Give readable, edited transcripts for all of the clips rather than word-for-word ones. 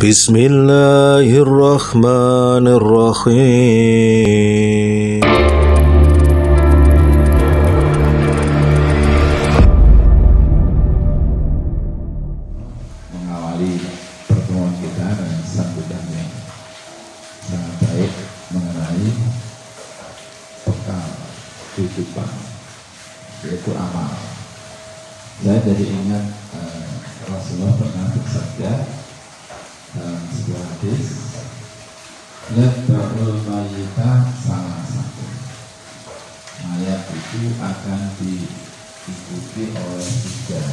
Bismillahirrahmanirrahim. Mengawali pertemuan kita dengan sambutan yang sangat baik mengenai bekal kehidupan, yaitu amal. Saya jadi ingat Rasulullah pernah bersabda dalam sebuah hadis, yadba'ul mayyita salah satu, mayat itu akan diikuti oleh tiga,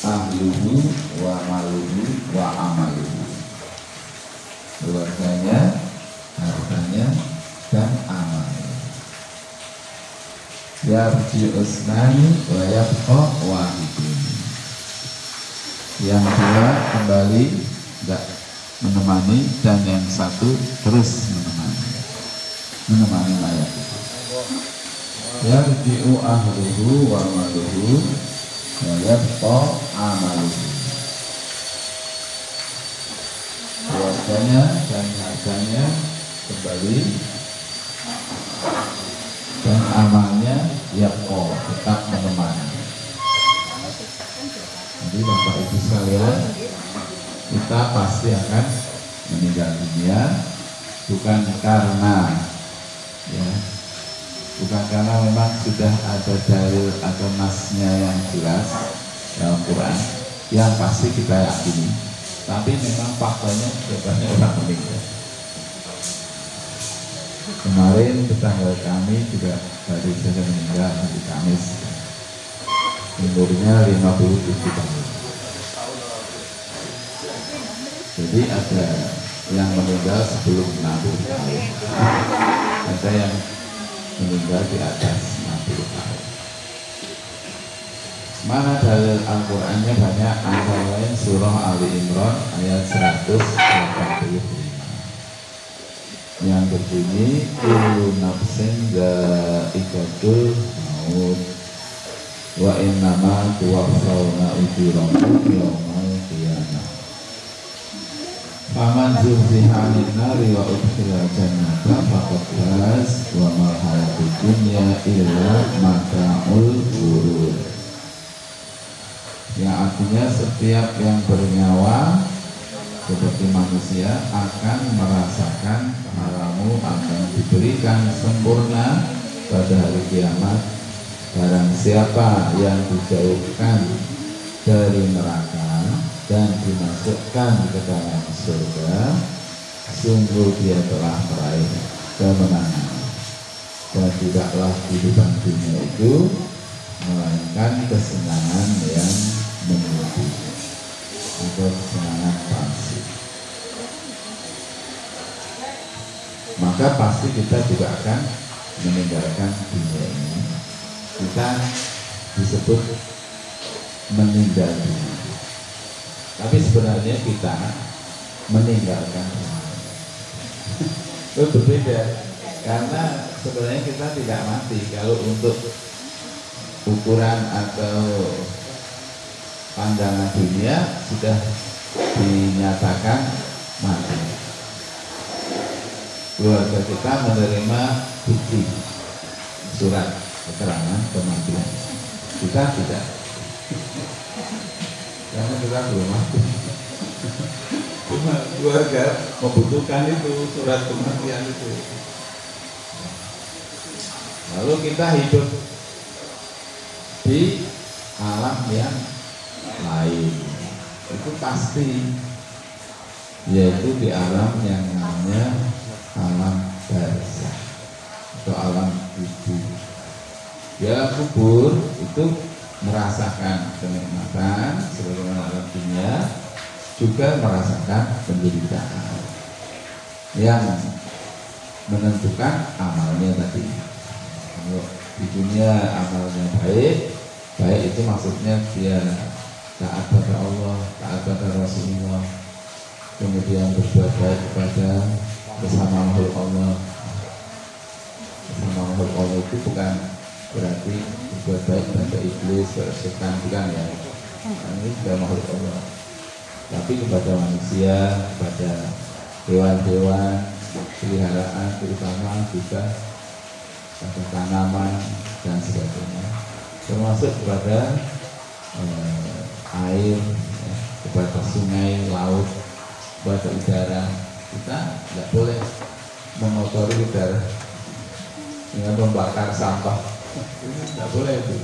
ahluhu wa maluhu wa amaluhu, keluarganya, hartanya, dan amalnya. Yarji usnani wa yabqa wahidun, yang dua kembali tidak menemani, dan yang satu terus menemani mayat itu. Yarji'u ahluhu wa maluhu wa yabqa amaluhu, keluarganya dan hartanya kembali, dan amalnya yabqa tetap menemani. Jadi Bapak Ibu sekalian, kita pasti akan meninggal dunia, bukan karena memang sudah ada dalil atau nasnya yang jelas dalam Quran yang pasti kita yakini, tapi memang faktanya banyak orang meninggal. Kemarin tetangga kami juga baru saja meninggal hari Kamis, umurnya 57 tahun. Jadi ada yang meninggal sebelum 60 tahun, ada yang meninggal di atas 60 tahun. Mana dalil Al-Qur'annya banyak, antara lain surah Ali Imran ayat 185 yang berbunyi kullu nafsin dha'iqatul maut wa innama tuwaffawna ujurakum yaumal qiyamah. Faman zuhziha 'anil nari wa udkhilal jannata faqad faz wa mal hayatud dunya illa mata'ul ghurur. Yang artinya setiap yang bernyawa seperti manusia akan merasakan halamu akan diberikan sempurna pada hari kiamat. Barang siapa yang dijauhkan dari neraka dan dimasukkan ke dalam surga, sungguh dia telah meraih kemenangan. Dan tidaklah kehidupan dunia itu melainkan kesenangan yang menyeluruh atau kesenangan palsu. Maka pasti kita juga akan meninggalkan dunia ini. Kita disebut meninggal dunia, tapi sebenarnya kita meninggalkan dunia. Itu berbeda, karena sebenarnya kita tidak mati. Kalau untuk ukuran atau pandangan dunia sudah dinyatakan mati. Keluarga kita menerima bukti surat keterangan kematian, kita tidak, karena kita belum mati. Cuma keluarga membutuhkan itu surat kematian itu. Lalu kita hidup di alam yang lain, itu pasti, yaitu di alam yang namanya alam barzakh atau alam kubur. Ya, kubur itu merasakan kenikmatan sebagaimana alam dunia, juga merasakan penderitaan yang menentukan amalnya tadi. Kalau di dunia amalnya baik itu maksudnya dia taat pada Allah, taat pada Rasulullah, kemudian berbuat baik kepada sesama makhluk Allah. Sesama makhluk Allah itu bukan berarti berbuat baik pada iblis, pada setan, bukan ya. Ini juga makhluk Allah. tapi kepada manusia, kepada hewan-hewan peliharaan, terutama juga pada tanaman dan sebagainya, termasuk kepada air, ya, kepada sungai, laut, kepada udara. Kita tidak boleh mengotori udara dengan membakar sampah. Tidak boleh itu.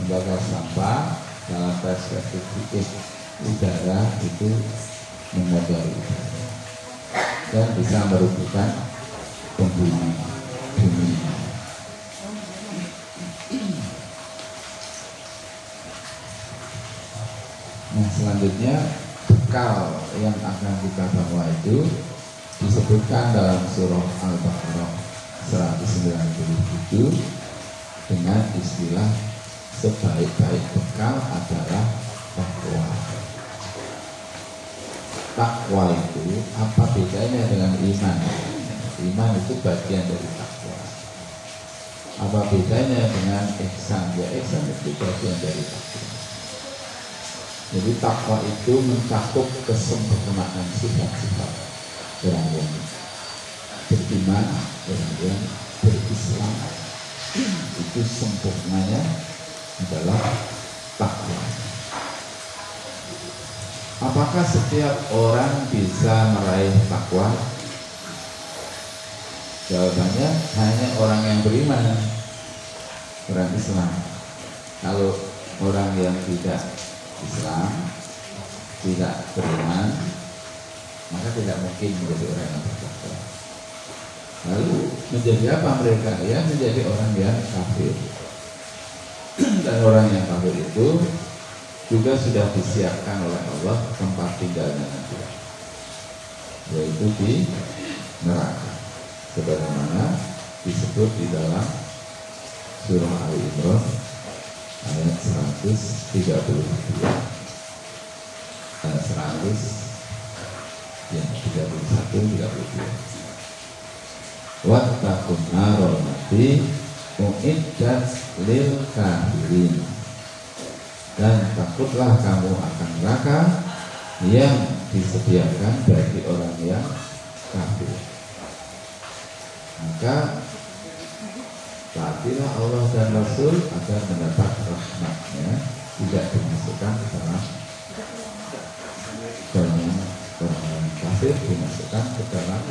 Membakar sampah dalam perspektif udara itu mengotori udara dan bisa merugikan penghuni bumi. Nah, selanjutnya bekal yang akan kita bawa itu disebutkan dalam surah Al-Baqarah 197 dengan istilah sebaik-baik bekal adalah takwa. Takwa itu apa bedanya dengan iman? Iman itu bagian dari takwa. Apa bedanya dengan ihsan? Ya, ihsan itu bagian dari takwa. Jadi takwa itu mencakup kesempurnaan sifat-sifat orang yang beriman, orang yang berislam. Itu sempurnanya adalah takwa. Apakah setiap orang bisa meraih takwa? Jawabannya hanya orang yang beriman, orang Islam. Kalau orang yang tidak Islam, tidak beriman, maka tidak mungkin menjadi orang yang bertakwa. Lalu menjadi apa mereka? Ya, menjadi orang yang kafir. Dan orang yang kafir itu juga sudah disiapkan oleh Allah tempat tinggalnya nanti, yaitu di neraka, sebagaimana disebut di dalam surah Al-Imran ayat 132, ayat 131-32. Wattaqun narol mati uiddat lil kafirin, dan takutlah kamu akan neraka yang disediakan bagi orang yang kafir. Maka taatilah Allah dan Rasul agar mendapat rahmatnya, tidak dimasukkan ke dalam golongan kafir, dimasukkan ke dalam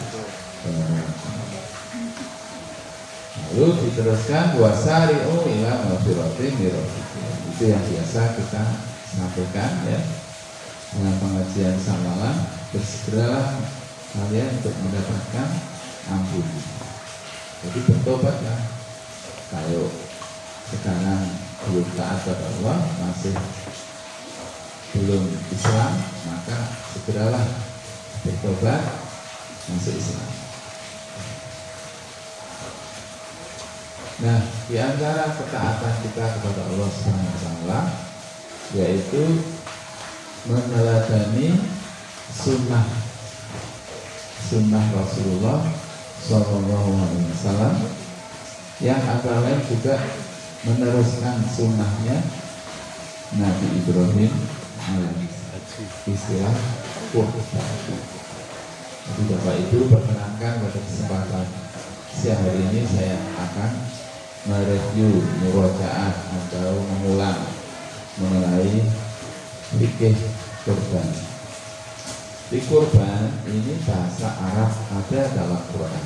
golongan kafir. Lalu diteruskan wasari'u ila maghfiratin min rabbikum. Itu yang biasa kita sampaikan ya dengan pengajian samalan. Bersegeralah kalian untuk mendapatkan ampun. Jadi bertobatlah. Kalau sekarang belum taat kepada Allah, masih belum Islam, maka segeralah bertobat masuk Islam. Nah, di antara ketaatan kita kepada Allah SWT yaitu meneladani sunnah Rasulullah SAW, yang antara lain juga meneruskan sunnahnya Nabi Ibrahim istilah kurban. Jadi Bapak Ibu perkenankan pada kesempatan siang hari ini saya akan mereview, murojaah atau mengulang mengenai fikih kurban. Di kurban ini bahasa Arab ada dalam Quran,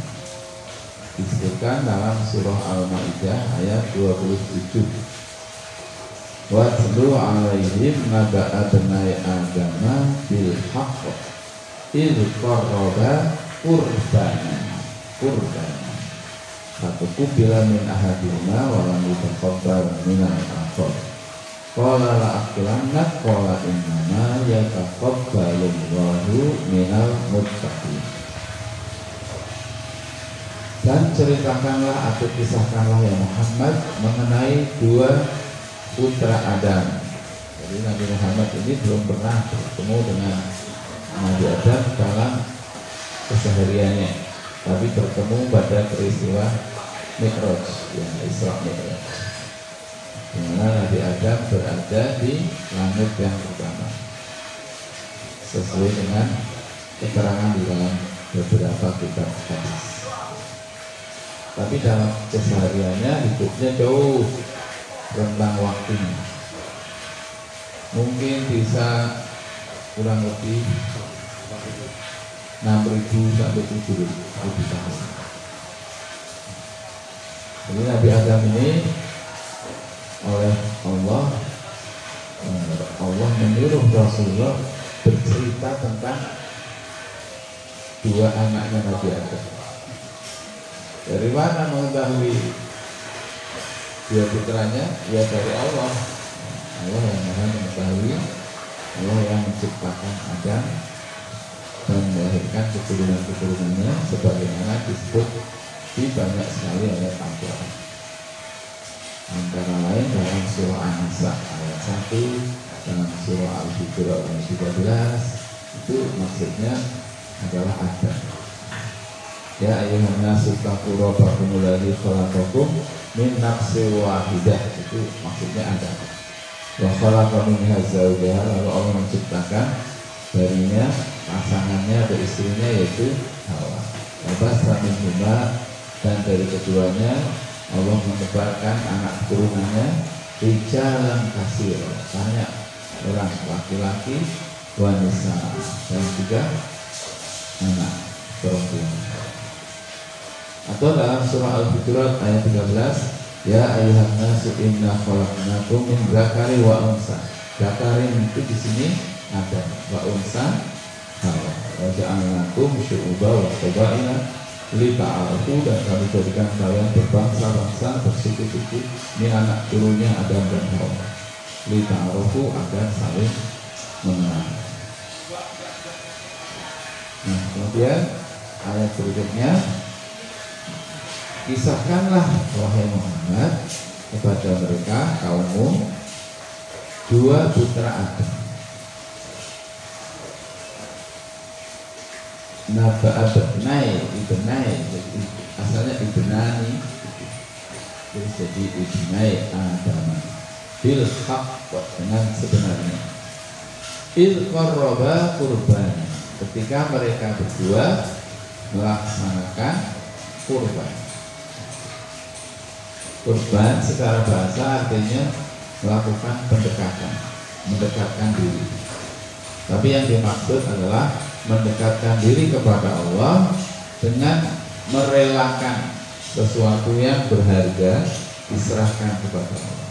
disebutkan dalam surah Al-Maidah ayat 27. Watlu alaihim naba'a bnai adama bil haqq idh qarraba qurbanan fatuqubila min ahadihima wa lam yutaqabbal minal akhar qala la aqilanna qala innama yataqabbalullahu minal muttaqin. Dan ceritakanlah atau kisahkanlah ya Muhammad mengenai dua putra Adam. Jadi Nabi Muhammad ini belum pernah bertemu dengan Nabi Adam dalam kesehariannya, tapi bertemu pada peristiwa Mi'raj, yang Isra Mi'raj, di mana Nabi Adam berada di langit yang pertama. sesuai dengan keterangan di dalam beberapa kitab hadis. Tapi dalam kesehariannya hidupnya jauh rentang waktunya. Mungkin bisa kurang lebih 6.000 sampai 7.000 tahun. Jadi Nabi Adam ini oleh Allah menyuruh Rasulullah bercerita tentang dua anaknya Nabi Adam. Dari mana mengetahui dua putranya? Ya dari Allah. Allah yang maha mengetahui, Allah yang menciptakan Adam dan melahirkan keturunan-keturunannya sebagaimana disebut di banyak sekali ayat Al-Quran. Antara lain dalam surah An-Nisa ayat 1, dalam surah Al-Baqarah ayat 13, itu maksudnya adalah Adam. Ya ayyuhan nasu taqu rabbakumul ladzi khalaqakum min nafsin wahidah, itu maksudnya Adam. Wa khalaqa minha zawjaha, lalu Allah menciptakan darinya pasangannya atau istrinya yaitu Hawa. Wabasa minhuma, dan dari keduanya Allah menebarkan anak turunannya rijalan kasir, banyak orang laki-laki, wanita dan juga anak perempuan. Atau dalam surah Al-Hujurat ayat 13, ya ayyuhan nasu inna khalaqnakum min dzakari wa unsa. Dzakarin itu di sini ada, wa unsa Hawa. Wa ja'alnakum syu'uban wa qabaila lita'arafu, dan kami jadikan kalian berbangsa-bangsa, bersuku-suku. Ini anak turunnya Adam dan Hawa. Lita'arafu, agar saling mengenal. Nah, kemudian ayat berikutnya, kisahkanlah wahai Muhammad kepada mereka kaummu dua putra Adam. Ibnai, jadi asalnya ibnani, jadi ibnai Adam bil haqq, dengan sebenarnya. Il qarraba qurban, ketika mereka berdua melaksanakan kurban. Kurban secara bahasa artinya melakukan pendekatan, mendekatkan diri. Tapi yang dimaksud adalah mendekatkan diri kepada Allah dengan merelakan sesuatu yang berharga, diserahkan kepada Allah.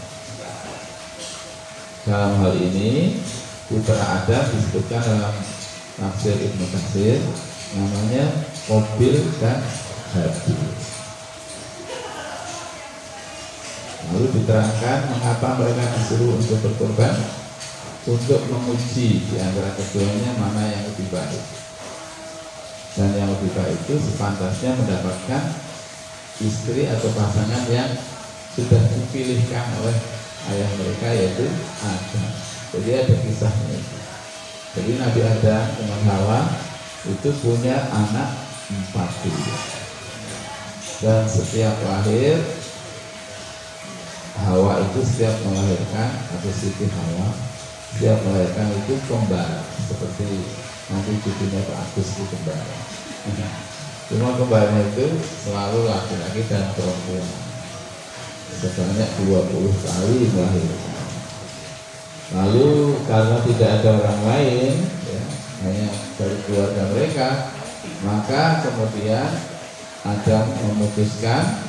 Dalam hal ini putra Adam disebutkan dalam tafsir Ibnu Katsir, namanya Qabil dan Habil. Lalu diterangkan mengapa mereka disuruh untuk berkorban, untuk menguji di antara keduanya mana yang lebih baik. Dan yang lebih baik itu sepantasnya mendapatkan istri atau pasangan yang sudah dipilihkan oleh ayah mereka, yaitu Adam. Jadi ada kisahnya. Jadi Nabi Adam dengan Hawa itu punya anak 4. Dan setiap lahir, Hawa itu setiap melahirkan, atau Siti Hawa setiap melahirkan itu kembar, seperti nanti cucunya Pak Agus itu kembar. Cuma kembarnya itu selalu laki-laki dan perempuan, sebanyak 20 kali melahirkan. Lalu karena tidak ada orang lain, ya, hanya dari keluarga mereka, maka kemudian Adam memutuskan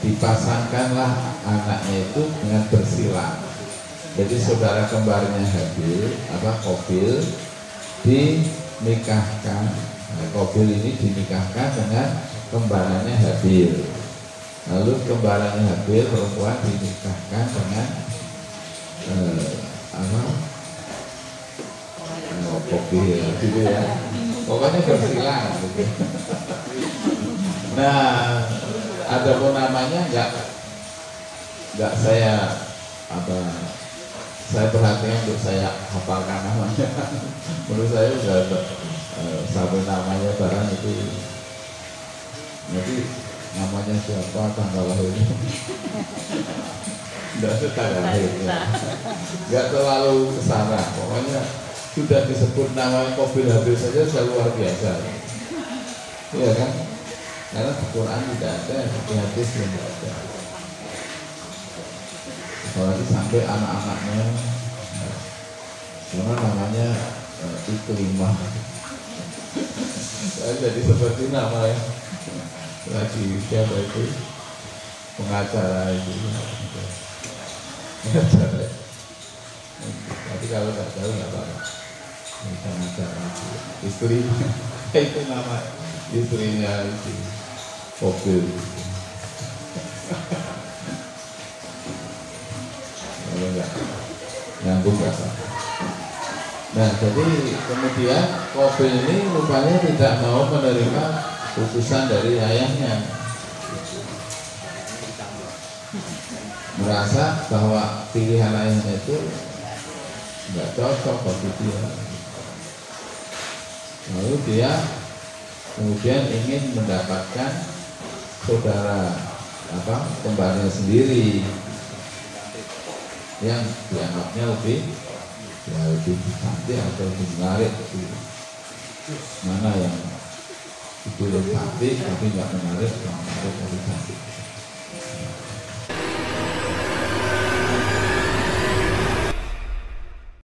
dipasangkanlah anaknya itu dengan bersilang. Jadi saudara kembarnya Qabil dinikahkan. Nah, Qabil ini dinikahkan dengan kembarannya Habil. Lalu kembarannya Habil perempuan dinikahkan dengan Qabil, gitu ya. Pokoknya bersilang gitu. Nah, ada pun namanya nggak saya perhatikan untuk saya hafalkan namanya. Menurut saya udah sampai namanya barang itu, jadi namanya siapa, tanggal lahirnya. Tidak suka lahirnya, nggak terlalu kesana. Pokoknya sudah disebut nama Qabil Habil saja sudah luar biasa. Iya kan? Karena di Quran tidak ada, di hadis tidak ada. Apalagi sampai anak-anaknya, karena namanya Ikrimah. Jadi seperti nama ya. Lagi siapa itu? Pengacara itu. Pengacara. Tapi kalau nggak tahu nggak apa-apa. Pengacara itu. Istri itu nama istrinya itu. Qabil. Kalau nggak nyambung nggak apa. Nah, jadi kemudian Qabil ini rupanya tidak mau menerima putusan dari ayahnya. Merasa bahwa pilihan ayahnya itu nggak cocok bagi dia. Lalu dia kemudian ingin mendapatkan saudara kembarnya sendiri yang dianggapnya lebih cantik atau lebih menarik. Mana yang itu lebih cantik tapi nggak menarik, yang menarik lebih cantik.